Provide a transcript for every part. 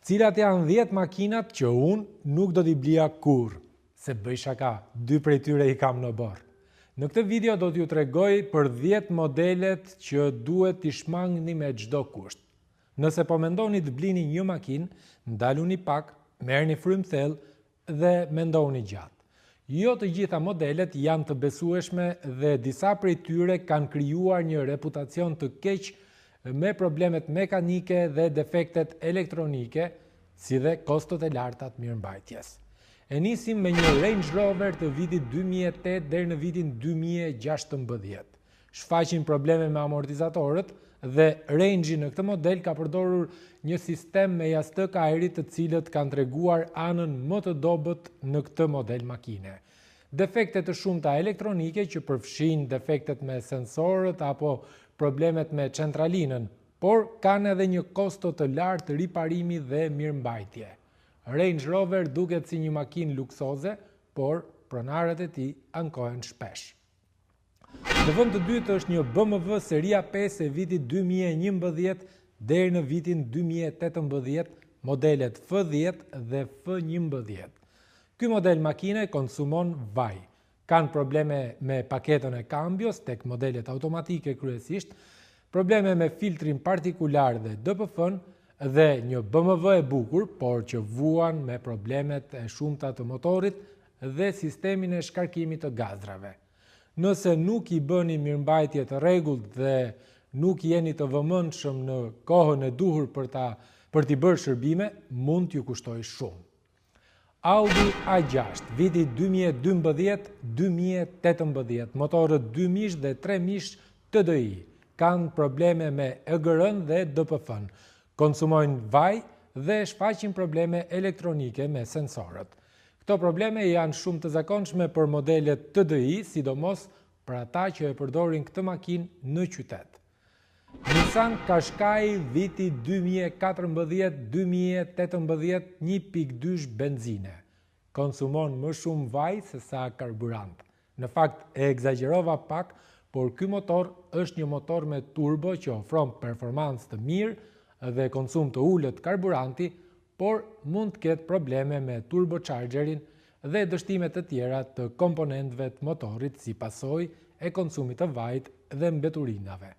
Cilat janë 10 makinat që unë nuk do t'i blija kur, se bëj shaka, 2 prej tyre i kam në borë. Në këtë video do t'ju tregoj për 10 modelet që duhet t'i shmangni me çdo kusht. Nëse po mendoni të blini një makinë, ndaluni pak, merrni frymë thellë dhe mendoni gjatë. Jo të gjitha modelet janë të besueshme dhe disa prej tyre kanë krijuar një reputacion të keq me problemet mekanike dhe defektet elektronike, si dhe kostot e larta të mirëmbajtjes. E nisim me një Range Rover të vitit 2008 deri në vitin 2016. Shfaqin probleme me amortizatorët dhe Range në këtë model ka përdorur një sistem me jastëk ajri të cilët kanë treguar anën më të dobët në këtë model makine. Defektet të shumta elektronike që përfshin defektet me sensorët apo problemet me centralinën, por kanë edhe një kosto të lartë riparimi dhe mirëmbajtje. Range Rover duket si një makinë luksoze, por pronarët e tij ankohen shpesh. Në vend të dytë është një BMW seria 5 e vitit 2011 deri në vitin 2018, modelet F10 dhe F11. Ky model makine konsumon vaj. Kanë probleme me paketën e kambios tek modelet automatike kryesisht, probleme me filtrin partikular dhe DPF-n dhe një BMW e bukur, por që vuan me problemet e shumta të motorit dhe sistemin e shkarkimit të gazrave. Nëse nuk i bëni mirëmbajtje të rregullt dhe nuk jeni të vëmendshëm në kohën e duhur për t'i bërë shërbime, mund t'ju kushtoj shumë. Audi A6, viti 2012-2018, motorët 2 mish dhe 3 mish TDI, kanë probleme me EGR-n dhe DPF-n, konsumojnë vaj dhe shfaqin probleme elektronike me sensorët. Këto probleme janë shumë të zakonshme për modelet TDI, sidomos për ata që e përdorin këtë makinë në qytet. Nissan Qashqai viti 2014-2018 1.2 benzine. Konsumon më shumë vaj se sa karburant. Në fakt e egzagjerova pak, por ky motor është një motor me turbo që ofron performancë të mirë dhe konsum të ulët karburanti, por mund të ketë probleme me turbochargerin dhe dështime të tjera të komponentëve të motorit si pasojë e konsumit të vajit dhe mbeturinave.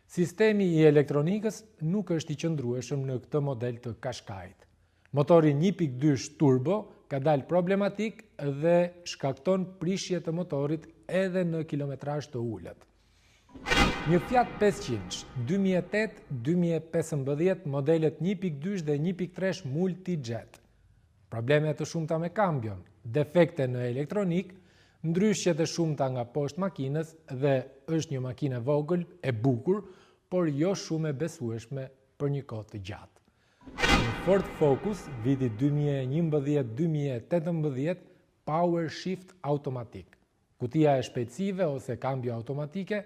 Sistemi i elektronikës nuk është i qëndrueshëm në këtë model të Qashqait. Motori 1.2 turbo ka dalë problematik dhe shkakton prishje të motorit edhe në kilometrazh të ulët. Një Fiat 500 2008-2015 modelet 1.2 dhe 1.3 Multijet. Probleme të shumta me kambion, defekte në elektronik, ndryshjet e shumta nga poshtë makinës dhe është një makinë e vogël, e bukur, por jo shumë e besueshme për një kohë të gjatë. Një Ford Focus, viti 2011-2018, Power Shift automatik. Kutia e shpejtësive ose kambio automatike,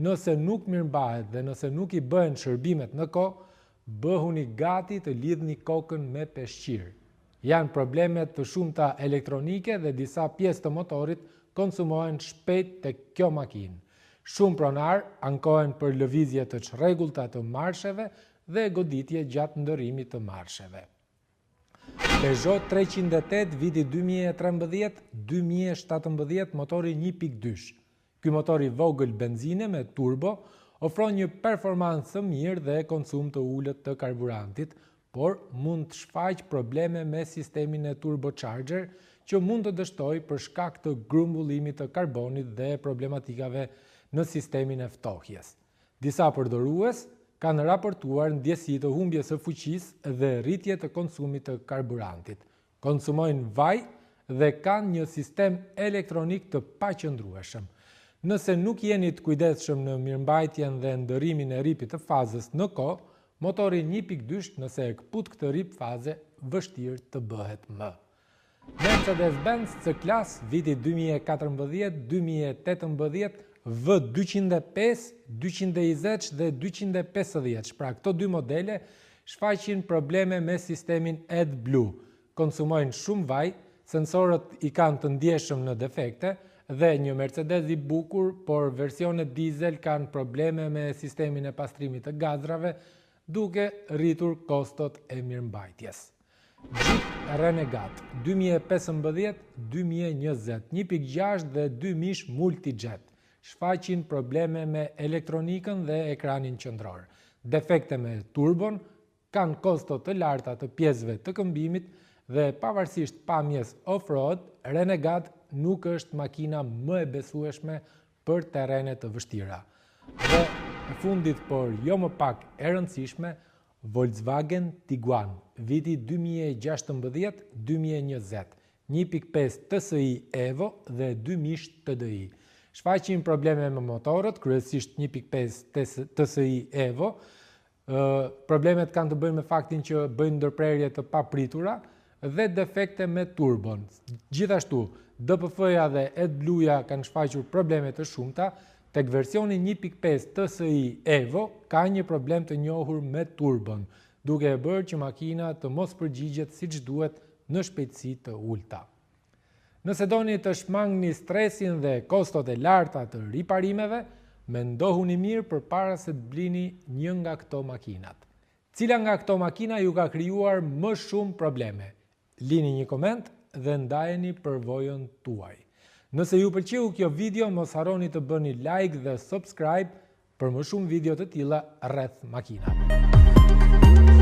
nëse nuk mirëmbahet dhe nëse nuk i bëhen shërbimet në kohë, bëhuni gati të lidhni kokën me peshqir. Janë problemet të shumta elektronike dhe disa pjesë të motorit konsumohen shpejt tek kjo makinë. Shumë pronar ankohen për lëvizje të çrregullta të marsheve dhe goditje gjatë ndërrimit të marsheve. Peugeot 308 viti 2013-2017 motori 1.2. Ky motor i vogël benzine me turbo ofron një performancë të mirë dhe konsum të ulët të karburantit, por mund të shfaq probleme me sistemin e turbocharger që mund të dështojë për shkak të grumbullimit të karbonit dhe problematikave në sistemin e ftohjes. Disa përdorues kanë raportuar ndjesi të humbjes së fuqisë dhe rritje të konsumit të karburantit. Konsumojnë vaj dhe kanë një sistem elektronik të paqëndrueshëm. Nëse nuk jeni të kujdesshëm në mirëmbajtjen dhe ndërrimin e ripit të fazës në kohë, motori 1.2 nëse e kput këtë rip faze, vështirë të bëhet më. Mercedes-Benz C-Class viti 2014-2018 V205, 220 dhe 250. Pra këto dy modele shfaqin probleme me sistemin AdBlue. Konsumojnë shumë vaj, sensorët i kanë të ndjeshëm në defekte dhe një Mercedes i bukur, por versionet diesel kanë probleme me sistemin e pastrimit të gazrave duke rritur kostot e mirëmbajtjes. Jeep Renegade 2015-2020, 1.6 dhe 2 mish multijet, shfaqin probleme me elektronikën dhe ekranin qendror, defekte me turbon, kanë kosto të larta të pjesëve të këmbimit dhe pavarësisht pamjes off-road, Renegade nuk është makina më e besueshme për terrene të vështira. Dhe e fundit, por jo më pak e rëndësishme, Volkswagen Tiguan, viti 2016-2020, 1.5 TSI Evo dhe 2 mish TDI. Shfaqin probleme me motorët, kryesisht 1.5 TSI Evo. Problemet kanë të bëjnë me faktin që bëjnë ndërprerje të papritura dhe defekte me turbon. Gjithashtu, DPF-ja dhe AdBlue-ja kanë shfaqur probleme të shumta. Tek versioni 1.5 TSI Evo ka një problem të njohur me turbon, duke e bërë që makina të mos përgjigjet siç duhet në shpejtësi të ulta. Nëse doni të shmangni stresin dhe kostot e larta të riparimeve, mendohuni mirë përpara se të blini një nga këto makinat. Cila nga këto makina ju ka krijuar më shumë probleme? Lini një koment dhe ndajeni përvojën tuaj. Nëse ju pëlqeu kjo video, mos harroni të bëni like dhe subscribe për më shumë video të tilla rreth makinave.